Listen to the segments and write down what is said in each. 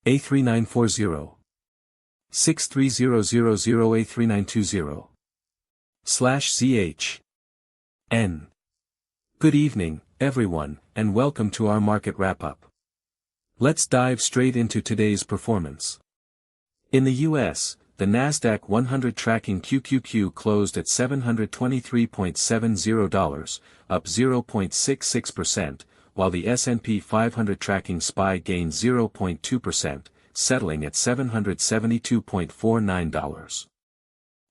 A3940. 63000A3920/ZH. N. Good evening, everyone, and welcome to our market wrap-up. Let's dive straight into today's performance. In the US, the Nasdaq 100 tracking QQQ closed at $723.70, up 0.66%, while the S&P 500 tracking SPY gained 0.2%, settling at $772.49.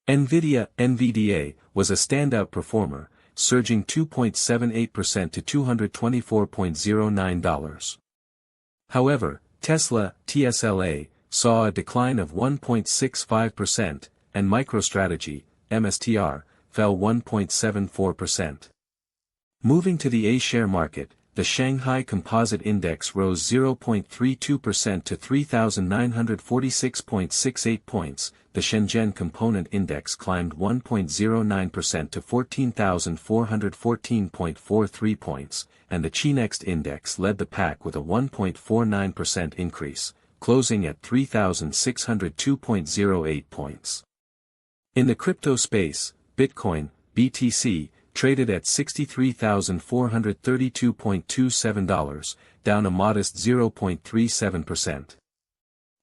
NVIDIA was a standout performer, surging 2.78% to $224.09. However, Tesla, TSLA, saw a decline of 1.65%, and MicroStrategy, MSTR, fell 1.74%. Moving to the A-share market, the Shanghai Composite Index rose 0.32% to 3,946.68 points, the Shenzhen Component Index climbed 1.09% to 14,414.43 points, and the Chinext Index led the pack with a 1.49% increase, closing at 3,602.08 points. In the crypto space, Bitcoin, BTC, traded at $63,432.27, down a modest 0.37%.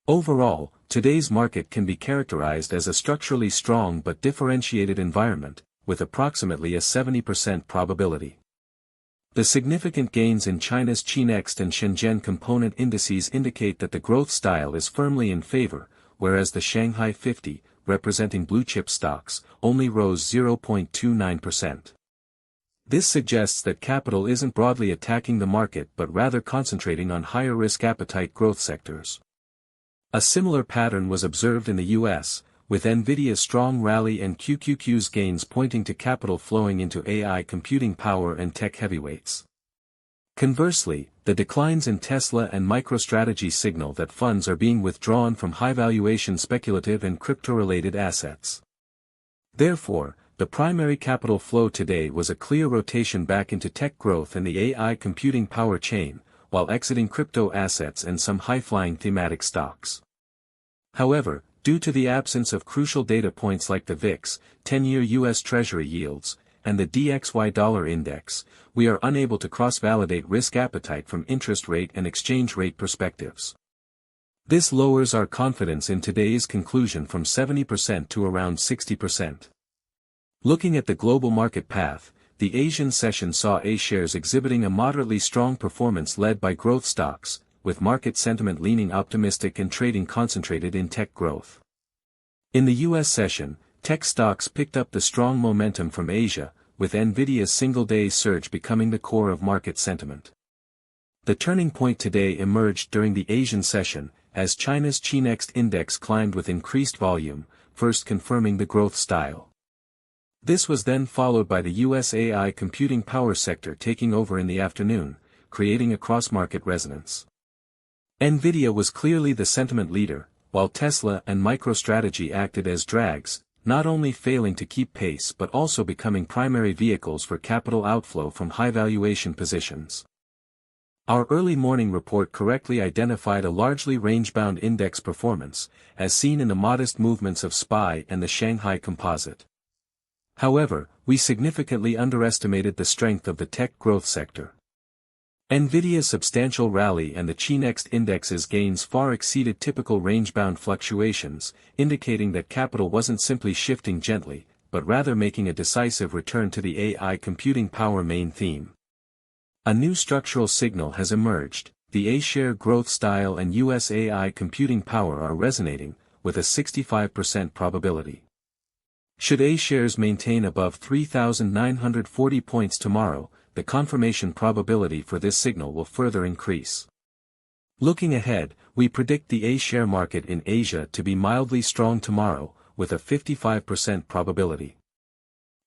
Overall, today's market can be characterized as a structurally strong but differentiated environment, with approximately a 70% probability. The significant gains in China's Chinext and Shenzhen component indices indicate that the growth style is firmly in favor, whereas the Shanghai 50, representing blue-chip stocks, only rose 0.29%. This suggests that capital isn't broadly attacking the market but rather concentrating on higher risk appetite growth sectors. A similar pattern was observed in the US, with NVIDIA's strong rally and QQQ's gains pointing to capital flowing into AI computing power and tech heavyweights. Conversely, the declines in Tesla and MicroStrategy signal that funds are being withdrawn from high-valuation speculative and crypto-related assets. Therefore, the primary capital flow today was a clear rotation back into tech growth and the AI computing power chain, while exiting crypto assets and some high-flying thematic stocks. However, due to the absence of crucial data points like the VIX, 10-year U.S. Treasury yields, and the DXY dollar index, we are unable to cross-validate risk appetite from interest rate and exchange rate perspectives. This lowers our confidence in today's conclusion from 70% to around 60%. Looking at the global market path, the Asian session saw A-shares exhibiting a moderately strong performance led by growth stocks, with market sentiment leaning optimistic and trading concentrated in tech growth. In the U.S. session, tech stocks picked up the strong momentum from Asia, with NVIDIA's single-day surge becoming the core of market sentiment. The turning point today emerged during the Asian session, as China's Chinext index climbed with increased volume, first confirming the growth style. This was then followed by the US AI computing power sector taking over in the afternoon, creating a cross-market resonance. NVIDIA was clearly the sentiment leader, while Tesla and MicroStrategy acted as drags, not only failing to keep pace but also becoming primary vehicles for capital outflow from high-valuation positions. Our early morning report correctly identified a largely range-bound index performance, as seen in the modest movements of SPY and the Shanghai Composite. However, we significantly underestimated the strength of the tech growth sector. NVIDIA's substantial rally and the Chinext index's gains far exceeded typical range-bound fluctuations, indicating that capital wasn't simply shifting gently, but rather making a decisive return to the AI computing power main theme. A new structural signal has emerged. The A-share growth style and US AI computing power are resonating, with a 65% probability. Should A-shares maintain above 3,940 points tomorrow, the confirmation probability for this signal will further increase. Looking ahead, we predict the A-share market in Asia to be mildly strong tomorrow, with a 55% probability.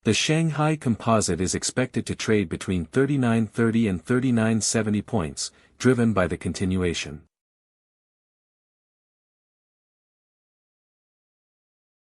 The Shanghai Composite is expected to trade between 3930 and 3970 points, driven by the continuation